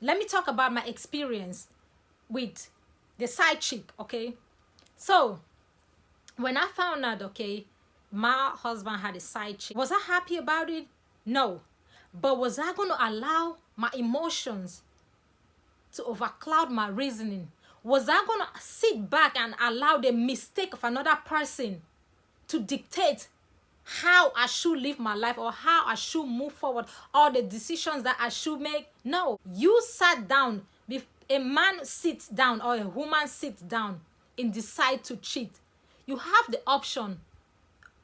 let me talk about my experience with the side chick, okay? So when I found out, okay, my husband had a side chick, was I happy about it? No. But was I going to allow my emotions to overcloud my reasoning? Was I going to sit back and allow the mistake of another person to dictate how I should live my life or how I should move forward, or the decisions that I should make? No. You sat down. A man sits down or a woman sits down and decide to cheat. You have the option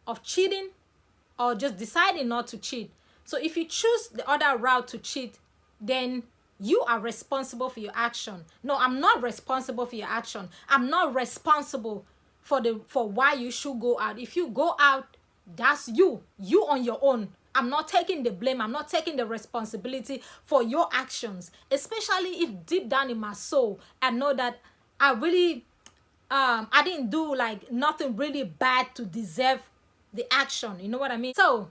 of cheating or just deciding not to cheat. So if you choose the other route to cheat, then you are responsible for your action. No, I'm not responsible for your action. I'm not responsible for why you should go out. If you go out, that's you on your own. I'm not taking the blame. I'm not taking the responsibility for your actions, especially if deep down in my soul I know that I really I didn't do like nothing really bad to deserve the action. You know what I mean? So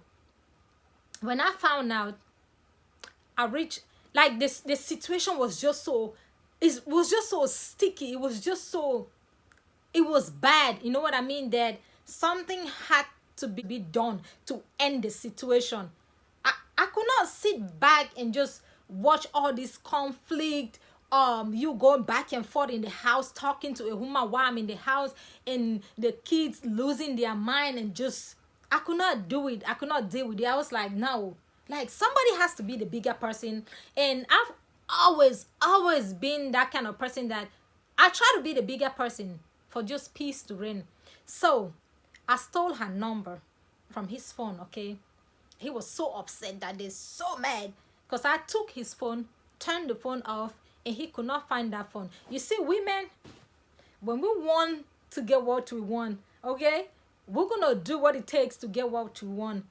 when I found out, I reached like this. The situation was just so, it was just so sticky. It was just so, it was bad. You know what I mean? That something had to be done to end the situation. I could not sit back and just watch all this conflict. You going back and forth in the house talking to a woman while I'm in the house, and the kids losing their mind, and just I could not do it. I could not deal with it. I was like, no, like somebody has to be the bigger person. And I've always been that kind of person that I try to be the bigger person for just peace to reign. So I stole her number from his phone, okay? He was so upset that day, so mad, because I took his phone, turned the phone off, and he could not find that phone. You see, women, when we want to get what we want, okay, we're gonna do what it takes to get what we want.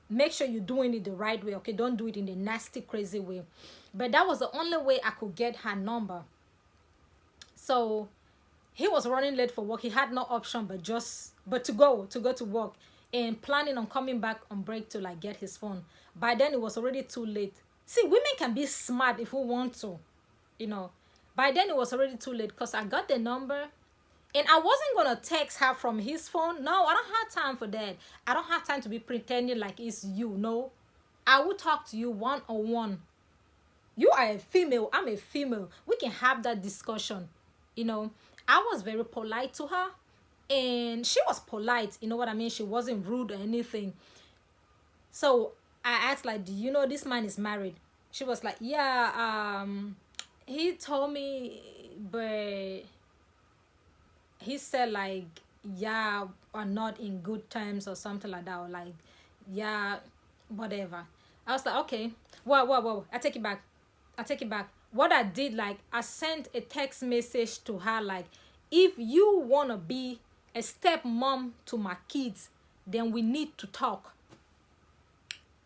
Make sure you're doing it the right way, okay? Don't do it in the nasty, crazy way. But that was the only way I could get her number. So he was running late for work. He had no option but to go to work, and planning on coming back on break to like get his phone. By then it was already too late. See, women can be smart if we want to, you know. By then it was already too late, because I got the number, and I wasn't gonna text her from his phone. No, I don't have time for that. I don't have time to be pretending like it's you. No, I will talk to you one-on-one. You are a female, I'm a female. We can have that discussion, you know. I was very polite to her, and she was polite, you know what I mean? She wasn't rude or anything. So I asked, like, do you know this man is married? She was like, yeah, he told me, but he said like, yeah, are not in good terms or something like that, or like, yeah, whatever. I was like, okay, well, I take it back. What I did, like, I sent a text message to her, like, if you want to be a stepmom to my kids, then we need to talk.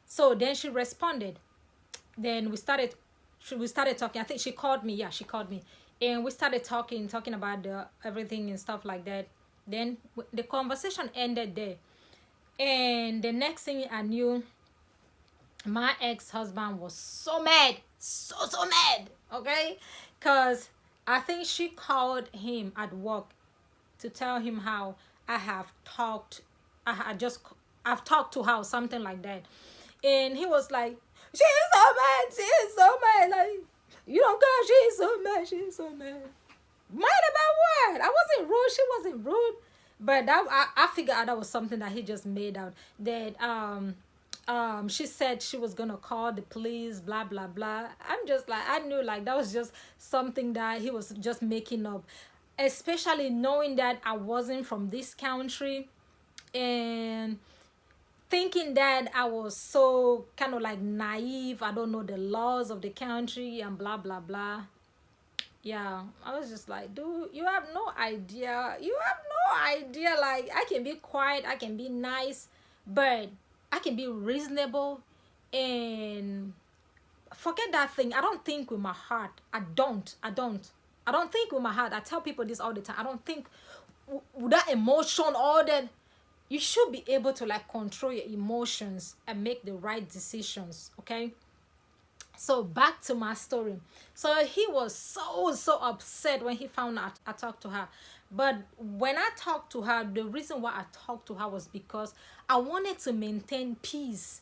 So then she responded. Then we started talking. I think she called me. Yeah, she called me. And we started talking about everything and stuff like that. Then the conversation ended there. And the next thing I knew, my ex-husband was so mad, so mad, okay? Because I think she called him at work to tell him how I've talked to her or something like that. And he was like, she is so mad, like, you don't care, she is so mad. Mad about what? I wasn't rude, she wasn't rude. But that I figured out that was something that he just made out. That she said she was gonna call the police, blah blah blah. I'm just like, I knew like that was just something that he was just making up, especially knowing that I wasn't from this country, and thinking that I was so kind of like naive. I don't know the laws of the country and blah blah blah. Yeah, I was just like, dude, you have no idea. Like, I can be quiet, I can be nice, but I can be reasonable. And forget that thing. I don't think with my heart. I don't think with my heart. I tell people this all the time. I don't think with that emotion, all that. You should be able to like control your emotions and make the right decisions, okay? So back to my story. So he was so upset when he found out I talked to her. But when I talked to her, the reason why I talked to her was because I wanted to maintain peace.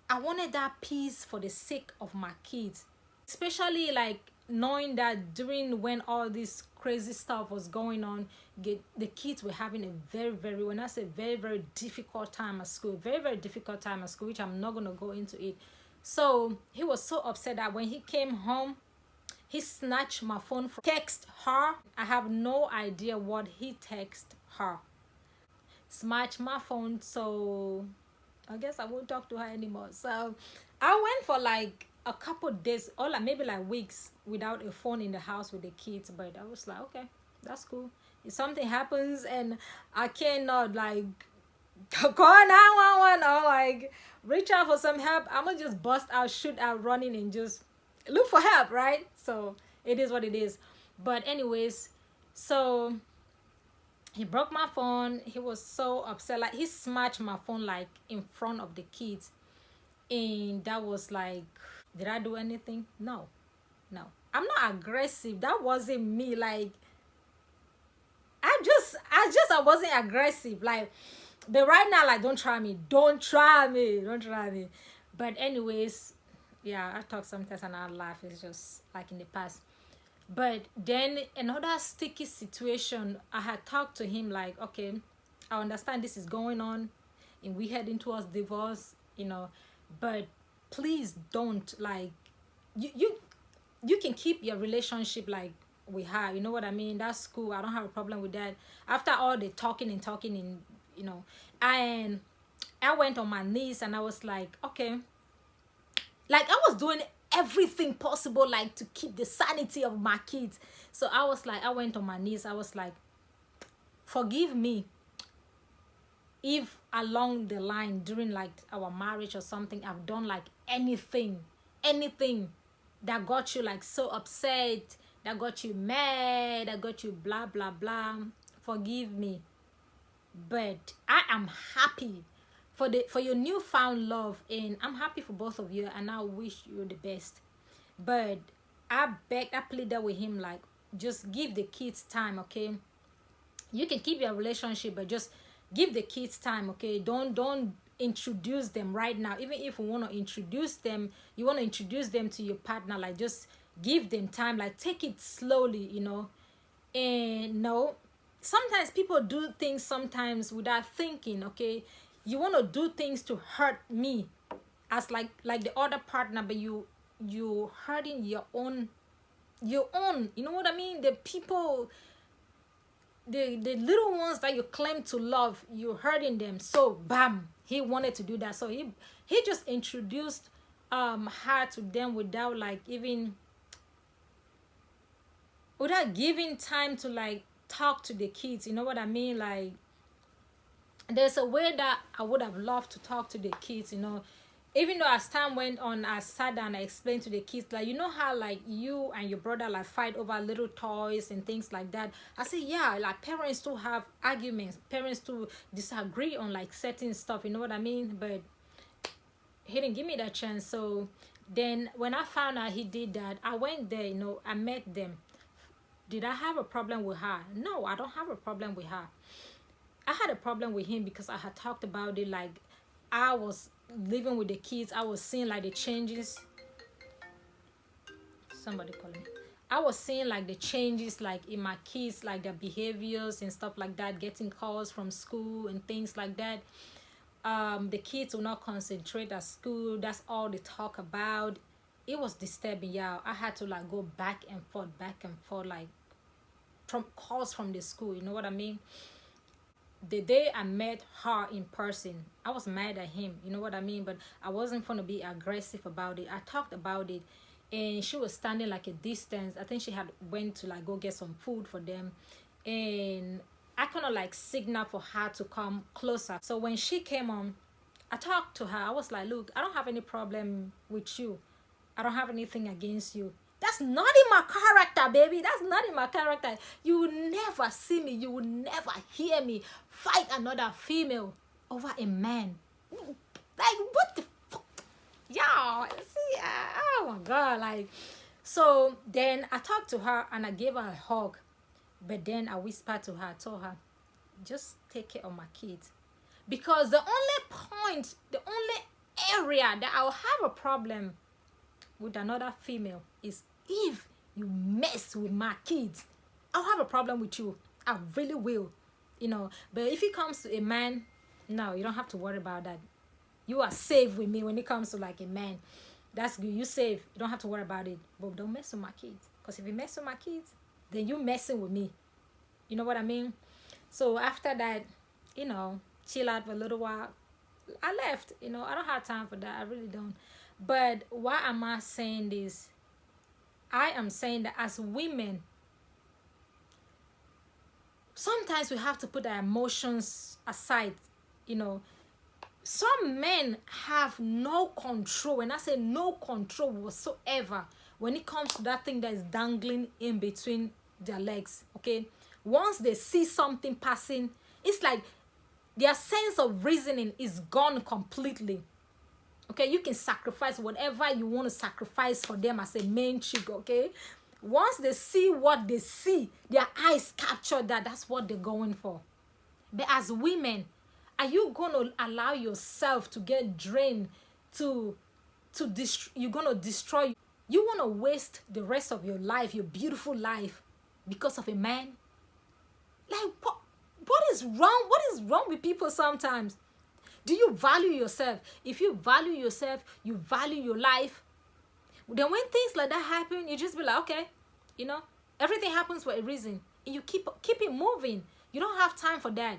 I wanted that peace for the sake of my kids, especially like knowing that during when all this crazy stuff was going on, the kids were having a very, when I say very difficult time at school, very difficult time at school, which I'm not going to go into it. So he was so upset that when he came home, he snatched my phone from text her. I have no idea what he texted her. Smashed my phone, so I guess I won't talk to her anymore. So I went for like a couple days, or like maybe like weeks, without a phone in the house with the kids. But I was like, okay, that's cool. If something happens and I cannot like call 911 or like reach out for some help, I'm gonna just bust out, shoot out, running, and just look for help, right? So it is what it is. But anyways, so he broke my phone. He was so upset, like he smashed my phone like in front of the kids. And that was like, did I do anything? No. I'm not aggressive. That wasn't me. Like I wasn't aggressive. Like, but right now, like, don't try me. But anyways, yeah, I talk sometimes and I laugh. It's just like in the past. But then another sticky situation, I had talked to him like, okay, I understand this is going on and we heading towards divorce, but please don't, like, you can keep your relationship like we have, you know what I mean? That's cool. I don't have a problem with that. After all the talking and and I went on my knees and I was like, okay, like I was doing everything possible like to keep the sanity of my kids. So I was like, I went on my knees. I was like, forgive me if along the line during like our marriage or something I've done like anything that got you like so upset, that got you mad, that got you blah blah blah. Forgive me. But I am happy for your newfound love, and I'm happy for both of you, and I wish you the best. But I pleaded with him like, just give the kids time, okay? You can keep your relationship, but just give the kids time, okay? Don't introduce them right now. Even if you want to introduce them, to your partner, like just give them time, like take it slowly, And no, sometimes people do things sometimes without thinking, okay? You want to do things to hurt me as like the other partner, but you hurting your own, you know what I mean? The people, the little ones that you claim to love, you're hurting them. So bam, he wanted to do that. So he just introduced her to them without like even without giving time to like talk to the kids, you know what I mean? Like, there's a way that I would have loved to talk to the kids, even though as time went on, I sat down and I explained to the kids, like, you know how like you and your brother like fight over little toys and things like that. I said, yeah, like parents do have arguments, parents do disagree on like certain stuff, you know what I mean? But he didn't give me that chance. So then when I found out he did that, I went there, I met them. Did I have a problem with her? No, I don't have a problem with her. I had a problem with him because I had talked about it. Like, I was living with the kids. I was seeing like the changes. Somebody calling me. I was seeing like the changes like in my kids, like their behaviors and stuff like that, getting calls from school and things like that. The kids will not concentrate at school. That's all they talk about. It was disturbing, yeah. I had to like go back and forth, like from calls from the school, you know what I mean? The day I met her in person, I was mad at him, you know what I mean? But I wasn't going to be aggressive about it. I talked about it, and she was standing like a distance. I think she had went to like go get some food for them, and I kind of like signaled for her to come closer. So when she came on, I talked to her. I was like, look, I don't have any problem with you. I don't have anything against you. That's not in my character, baby. That's not in my character. You will never see me. You will never hear me fight another female over a man. Like, what the fuck? Yeah, see, oh my God, like, so then I talked to her and I gave her a hug, but then I whispered to her, I told her, just take care of my kids, because the only point, the only area that I'll have a problem with another female is if you mess with my kids. I'll have a problem with you. I really will, you know. But if it comes to a man, no, you don't have to worry about that. You are safe with me when it comes to like a man. That's good. You safe. You don't have to worry about it. But don't mess with my kids. Because if you mess with my kids, then you messing with me. You know what I mean? So after that, you know, chill out for a little while. I left. You know, I don't have time for that. I really don't. But why am I saying this? I am saying that as women, sometimes we have to put our emotions aside. You know, some men have no control. When I say no control whatsoever, when it comes to that thing that is dangling in between their legs, okay? Once they see something passing, it's like their sense of reasoning is gone completely. Okay, you can sacrifice whatever you want to sacrifice for them as a main chick, okay? Once they see what they see, their eyes capture that. That's what they're going for. But as women, are you going to allow yourself to get drained you're going to destroy? You want to waste the rest of your life, your beautiful life, because of a man? Like, what is wrong? What is wrong with people sometimes? Do you value yourself? If you value yourself, you value your life. Then when things like that happen, you just be like, okay, you know, everything happens for a reason. And you keep it moving. You don't have time for that.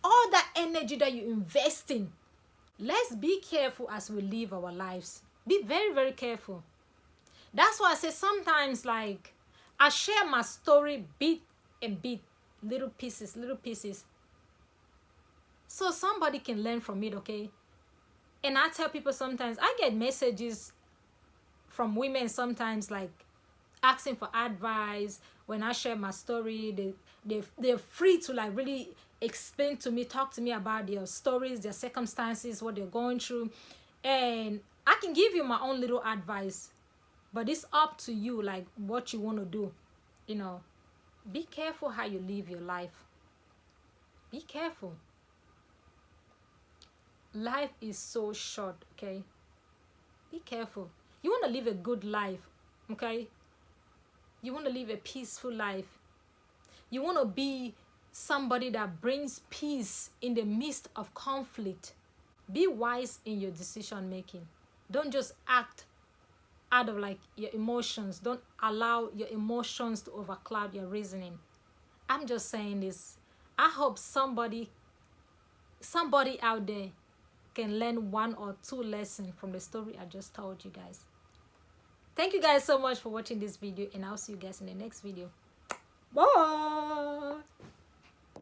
All that energy that you invest in, let's be careful as we live our lives. Be very, very careful. That's why I say sometimes, like, I share my story bit and bit, little pieces, so somebody can learn from it, okay? And I tell people sometimes, I get messages from women sometimes, like, asking for advice. When I share my story, they're free to, like, really explain to me, talk to me about their stories, their circumstances, what they're going through. And I can give you my own little advice, but it's up to you, like, what you want to do. You know, be careful how you live your life. Be careful. Life is so short, okay? Be careful. You want to live a good life, okay? You want to live a peaceful life. You want to be somebody that brings peace in the midst of conflict. Be wise in your decision making. Don't just act out of, like, your emotions. Don't allow your emotions to overcloud your reasoning. I'm just saying this. I hope somebody out there can learn 1 or 2 lessons from the story I just told you guys. Thank you guys so much for watching this video, and I'll see you guys in the next video. Bye.